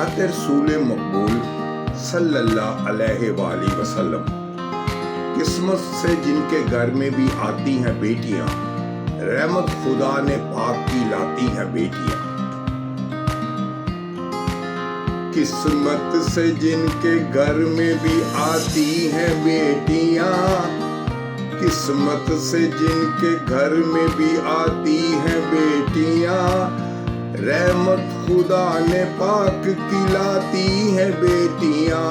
नात रसूल मकबूल सल्लल्लाहु अलैहि वसल्लम। किस्मत से जिनके घर में भी आती हैं बेटियां, रहमत खुदा ने पाक की लाती हैं बेटियां। किस्मत से जिनके घर में भी आती हैं बेटियां, किस्मत से जिनके घर में भी आती हैं बेटियां, रहमत खुदा ने पाक की लाती हैं बेटियां।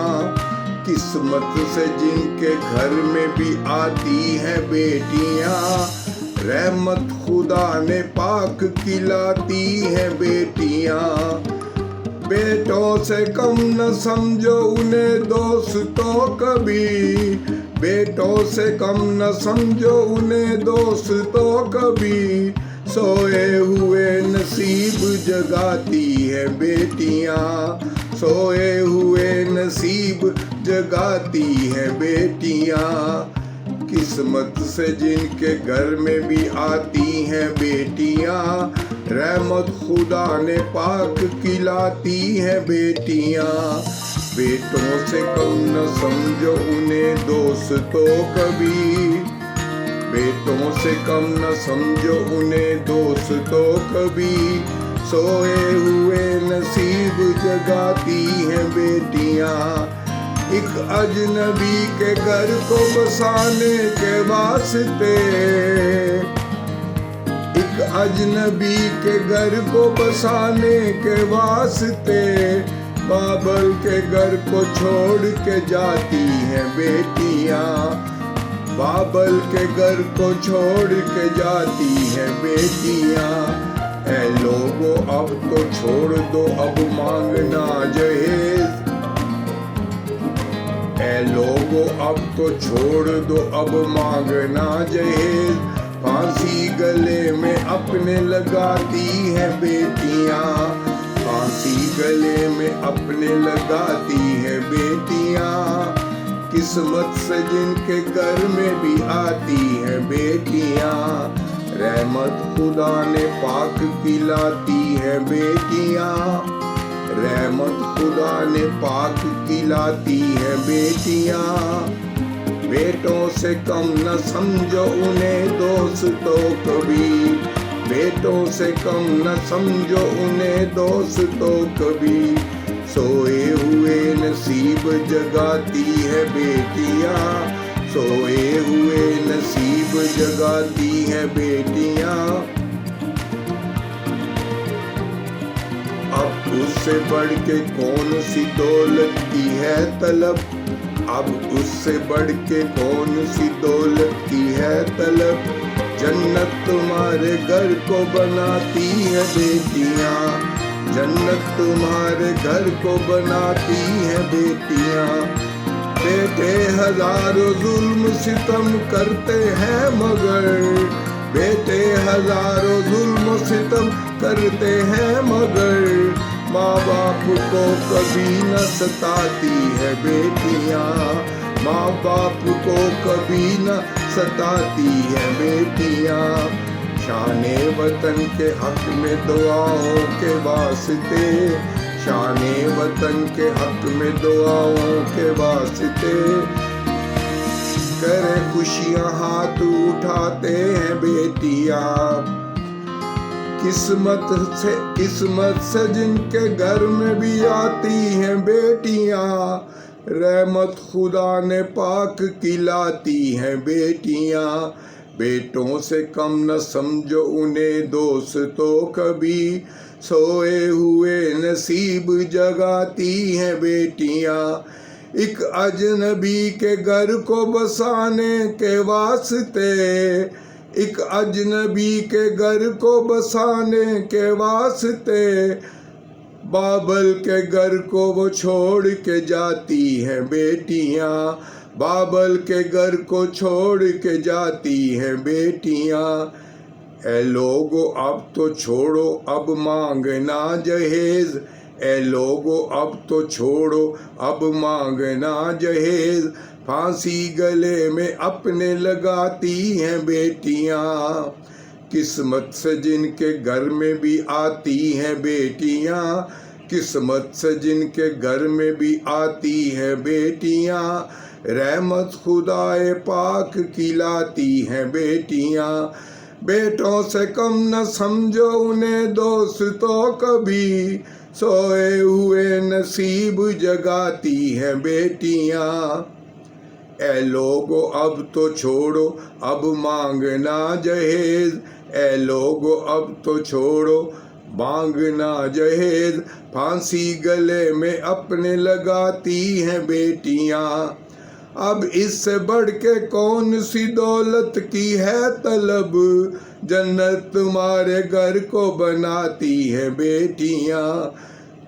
किस्मत से जिनके घर में भी आती हैं बेटियां, रहमत खुदा ने पाक की लाती हैं बेटियां। बेटों से कम न समझो उन्हें दोस्तों कभी, बेटों से कम न समझो उन्हें दोस्तों कभी। सोए हुए नसीब जगाती है बेटियां, सोए हुए नसीब जगाती है बेटियां। किस्मत से जिनके घर में भी आती हैं बेटियां, रहमत खुदा ने पाक की लाती हैं बेटियां। बेटों से कम न समझो उन्हें दोस्तों कभी, बेटों से कम न समझो उन्हें दोस्तों कभी। सोए हुए नसीब जगाती हैं बेटियां। एक अजनबी के घर को बसाने के वास्ते, एक अजनबी के घर को बसाने के वास्ते, बाबर के घर को छोड़ के जाती हैं बेटियां, बाबर के घर को छोड़ के जाती हैं बेटियां। ऐ लोगों अब तो छोड़ दो अब मांगना जहेज, ऐ लोगों अब तो छोड़ दो अब मांगना जहेज। फांसी गले में अपने लगाती हैं बेटियां, फांसी गले में अपने लगाती हैं बेटियां। किस्मत से जिनके घर में भी आती हैं बेटियां, रहमत खुदा ने पाक की लाती हैं बेटियां, रहमत खुदा ने पाक की लाती हैं बेटियां। बेटों से कम न समझो उन्हें दोस्तों कभी, बेटों से कम न समझो उन्हें दोस्तों कभी। सोए हुए नसीब जगाती है बेटियां, सोए हुए नसीब जगाती है बेटियां। अब उससे बढ़ के कौन सी दौलत की है तलब, अब उससे बढ़ के कौन सी दौलत की है तलब। जन्नत तुम्हारे घर को बनाती है बेटियां, जन्नत तुम्हारे घर को बनाती है बेटियां। बेटे हजारों जुल्म सितम करते हैं मगर, बेटे हजारों जुल्म सितम करते हैं मगर, माँ बाप को कभी न सताती है बेटियां, माँ बाप को कभी न सताती है बेटियां। शाने वतन के हक में दुआओं के वास्ते, शाने वतन के हक में दुआओं के वास्ते, करे खुशियां हाथ उठाते हैं बेटियां। किस्मत से जिनके घर में भी आती हैं बेटियां, रहमत खुदा ने पाक की लाती हैं बेटियां। बेटों से कम न समझो उन्हें दोस्तों कभी, सोए हुए नसीब जगाती हैं बेटियां। एक अजनबी के घर को बसाने के वास्ते, एक अजनबी के घर को बसाने के वास्ते, बाबर के घर को वो छोड़ के जाती हैं बेटियां, बाबर के घर को छोड़ के जाती हैं बेटियां। ऐ लोगो अब तो छोड़ो अब मांगना जहेज, ऐ लोगो अब तो छोड़ो अब मांगना जहेज। फांसी गले में अपने लगाती हैं बेटियां, किस्मत से जिनके घर में भी आती हैं बेटियां, किस्मत से जिनके घर में भी आती हैं बेटियां, रहमत खुदाए पाक की लाती हैं बेटियां। बेटों से कम न समझो उन्हें दोस्तों कभी, सोए हुए नसीब जगाती हैं बेटियां। ए लोगो अब तो छोड़ो अब मांगना जहेज, ए लोगो अब तो छोड़ो मांगना जहेज। फांसी गले में अपने लगाती हैं बेटियां, अब इससे बढ़ के कौन सी दौलत की है तलब, जन्नत तुम्हारे घर को बनाती है बेटियां।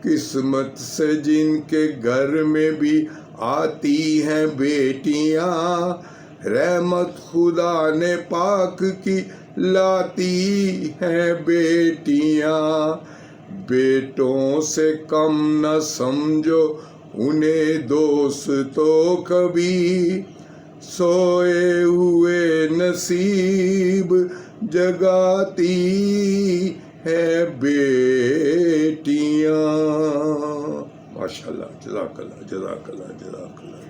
किस्मत से जिनके घर में भी आती हैं बेटियां, रहमत खुदा ने पाक की लाती हैं बेटियां। बेटों से कम न समझो उन्हें दोस्तों कभी, सोए हुए नसीब जगाती है बेटियां। माशाल्लाह, जज़ाकल्लाह जज़ाकल्लाह जज़ाकल्लाह।